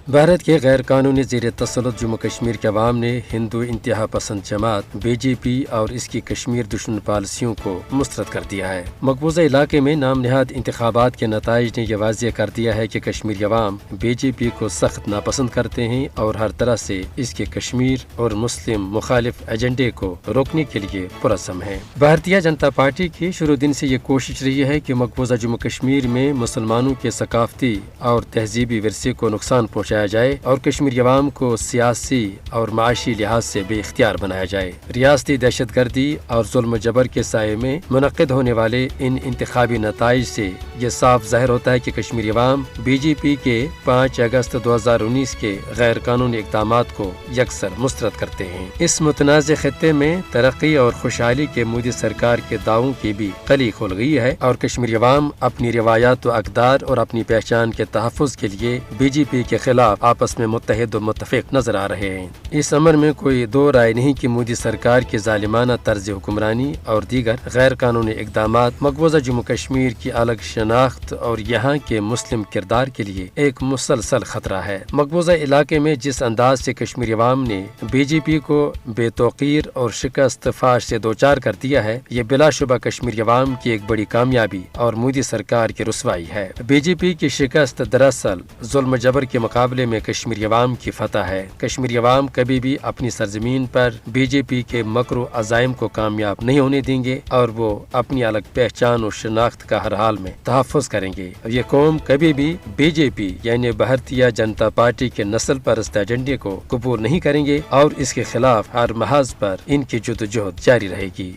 بھارت کے غیر قانونی زیر تسلط جموں کشمیر کے عوام نے ہندو انتہا پسند جماعت بی جے پی اور اس کی کشمیر دشمن پالیسیوں کو مسترد کر دیا ہے۔ مقبوضہ علاقے میں نام نہاد انتخابات کے نتائج نے یہ واضح کر دیا ہے کہ کشمیری عوام بی جے پی کو سخت ناپسند کرتے ہیں اور ہر طرح سے اس کے کشمیر اور مسلم مخالف ایجنڈے کو روکنے کے لیے پرعزم ہیں۔ بھارتیہ جنتا پارٹی کی شروع دن سے یہ کوشش رہی ہے کہ مقبوضہ جموں کشمیر میں مسلمانوں کے ثقافتی اور تہذیبی ورثے کو نقصان پہنچایا جائے اور کشمیری عوام کو سیاسی اور معاشی لحاظ سے بے اختیار بنایا جائے۔ ریاستی دہشت گردی اور ظلم و جبر کے سائے میں منعقد ہونے والے ان انتخابی نتائج سے یہ صاف ظاہر ہوتا ہے کہ کشمیری عوام بی جے پی کے 5 اگست 2019 کے غیر قانونی اقدامات کو یکسر مسترد کرتے ہیں۔ اس متنازع خطے میں ترقی اور خوشحالی کے مودی سرکار کے دعووں کی بھی کلی کھل گئی ہے اور کشمیری عوام اپنی روایات و اقدار اور اپنی پہچان کے تحفظ کے لیے بی جے پی کے خلاف آپس میں متحد و متفق نظر آ رہے ہیں۔ اس امر میں کوئی دو رائے نہیں کہ مودی سرکار کی ظالمانہ طرز حکمرانی اور دیگر غیر قانونی اقدامات مقبوضہ جموں کشمیر کی الگ شناخت اور یہاں کے مسلم کردار کے لیے ایک مسلسل خطرہ ہے۔ مقبوضہ علاقے میں جس انداز سے کشمیری عوام نے بی جے پی کو بے توقیر اور شکست فاش سے دوچار کر دیا ہے، یہ بلا شبہ کشمیری عوام کی ایک بڑی کامیابی اور مودی سرکار کی رسوائی ہے۔ بی جے پی کی شکست دراصل ظلم و جبر کے مقابلے میں کشمیری عوام کی فتح ہے۔ کشمیری عوام کبھی بھی اپنی سرزمین پر بی جے پی کے مکر و عزائم کو کامیاب نہیں ہونے دیں گے اور وہ اپنی الگ پہچان و شناخت کا ہر حال میں تحفظ کریں گے۔ یہ قوم کبھی بھی بی جے پی یعنی بھارتیہ جنتا پارٹی کے نسل پرست ایجنڈے کو قبول نہیں کریں گے اور اس کے خلاف ہر محاذ پر ان کی جدوجہد جاری رہے گی۔